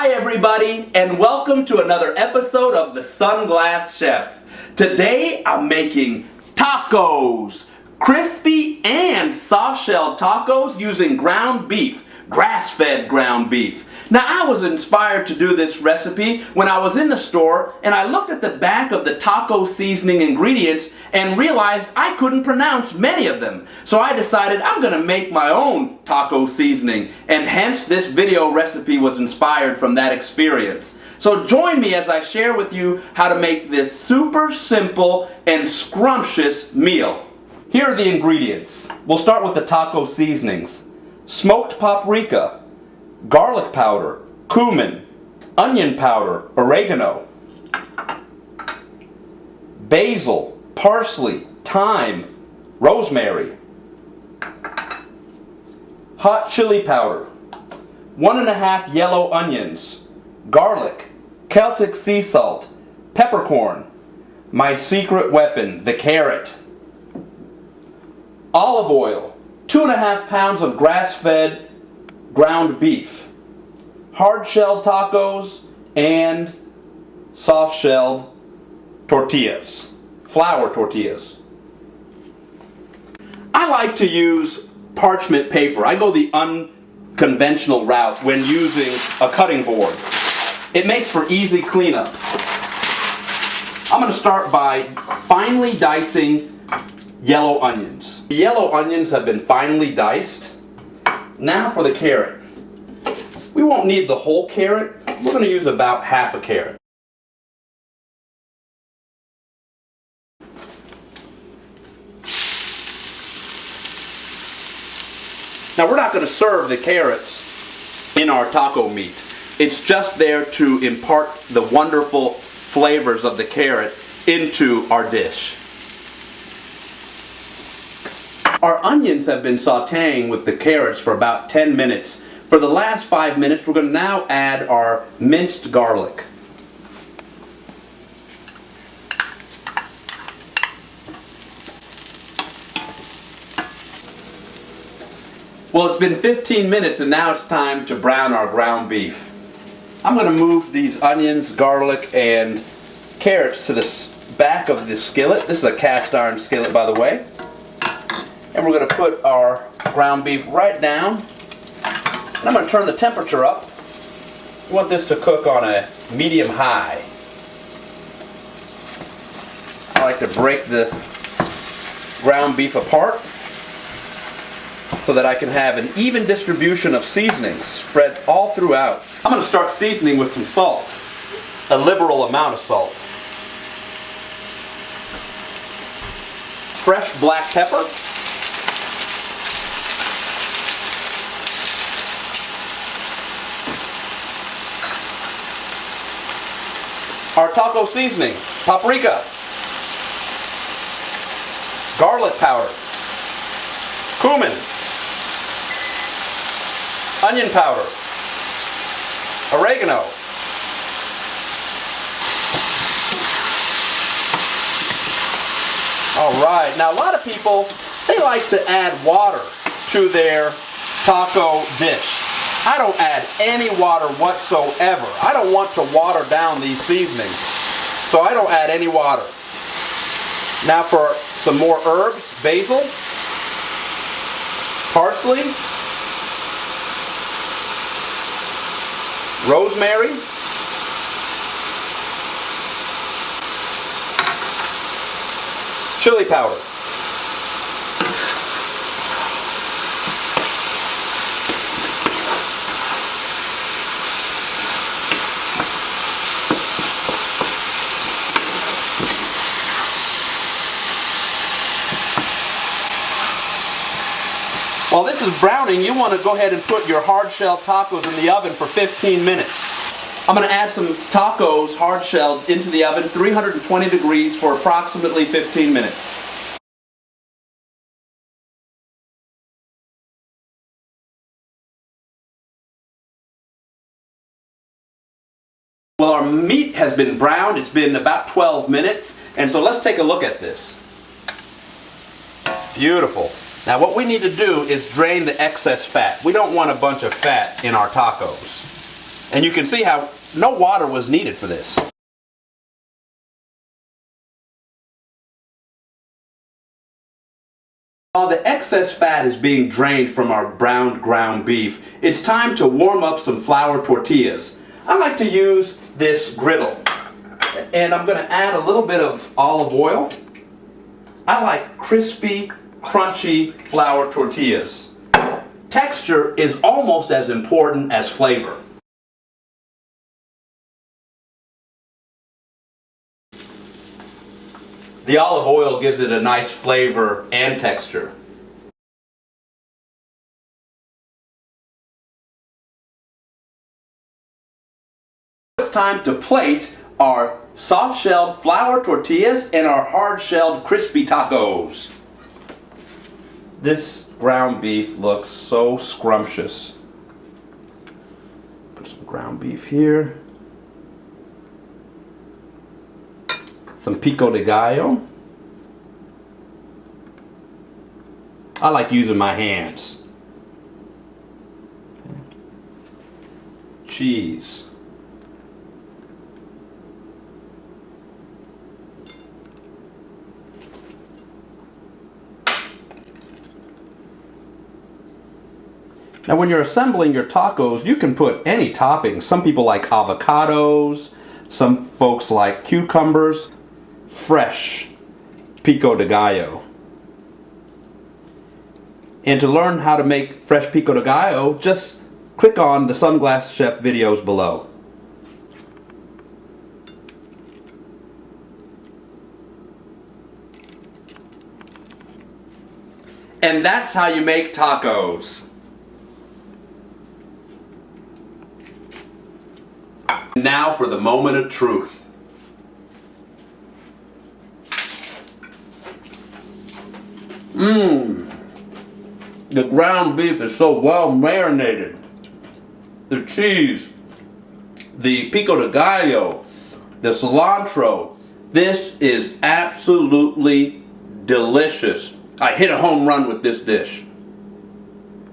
Hi everybody, and welcome to another episode of The Sunglass Chef. Today I'm making tacos, crispy and soft-shell tacos using ground beef, grass-fed ground beef. Now I was inspired to do this recipe when I was in the store and I looked at the back of the taco seasoning ingredients and realized I couldn't pronounce many of them. So I decided I'm going to make my own taco seasoning, and hence this video recipe was inspired from that experience. So join me as I share with you how to make this super simple and scrumptious meal. Here are the ingredients. We'll start with the taco seasonings. Smoked paprika, garlic powder, cumin, onion powder, oregano, basil, parsley, thyme, rosemary, hot chili powder, 1½ yellow onions, garlic, Celtic sea salt, peppercorn, my secret weapon, the carrot, olive oil, 2½ pounds of grass-fed ground beef, hard-shelled tacos, and soft-shelled tortillas, flour tortillas. I like to use parchment paper. I go the unconventional route when using a cutting board. It makes for easy cleanup. I'm going to start by finely dicing yellow onions. The yellow onions have been finely diced. Now for the carrot. We won't need the whole carrot. We're going to use about half a carrot. Now we're not going to serve the carrots in our taco meat. It's just there to impart the wonderful flavors of the carrot into our dish. Our onions have been sauteing with the carrots for about 10 minutes. For the last 5 minutes, we're going to now add our minced garlic. Well, it's been 15 minutes and now it's time to brown our ground beef. I'm going to move these onions, garlic, and carrots to the back of the skillet. This is a cast iron skillet, by the way. And we're going to put our ground beef right down. And I'm going to turn the temperature up. We want this to cook on a medium high. I like to break the ground beef apart so that I can have an even distribution of seasonings spread all throughout. I'm going to start seasoning with some salt, a liberal amount of salt. Fresh black pepper. Our taco seasoning, paprika, garlic powder, cumin, onion powder, oregano, alright, now a lot of people, they like to add water to their taco dish. I don't add any water whatsoever. I don't want to water down these seasonings, so I don't add any water. Now for some more herbs, basil, parsley, rosemary, chili powder. While this is browning, you want to go ahead and put your hard-shelled tacos in the oven for 15 minutes. I'm going to add some tacos, hard-shelled, into the oven, 320 degrees for approximately 15 minutes. Well, our meat has been browned. It's been about 12 minutes, and so let's take a look at this. Beautiful. Now what we need to do is drain the excess fat. We don't want a bunch of fat in our tacos. And you can see how no water was needed for this. While the excess fat is being drained from our browned ground beef, it's time to warm up some flour tortillas. I like to use this griddle. And I'm going to add a little bit of olive oil. I like crispy, crunchy flour tortillas. Texture is almost as important as flavor. The olive oil gives it a nice flavor and texture. It's time to plate our soft-shelled flour tortillas and our hard-shelled crispy tacos. This ground beef looks so scrumptious. Put some ground beef here. Some pico de gallo. I like using my hands. Okay. Cheese. Now when you're assembling your tacos, you can put any toppings. Some people like avocados, some folks like cucumbers, fresh pico de gallo. And to learn how to make fresh pico de gallo, just click on the Sunglass Chef videos below. And that's how you make tacos. Now for the moment of truth. The ground beef is so well marinated. The cheese, the pico de gallo, the cilantro. This is absolutely delicious. I hit a home run with this dish.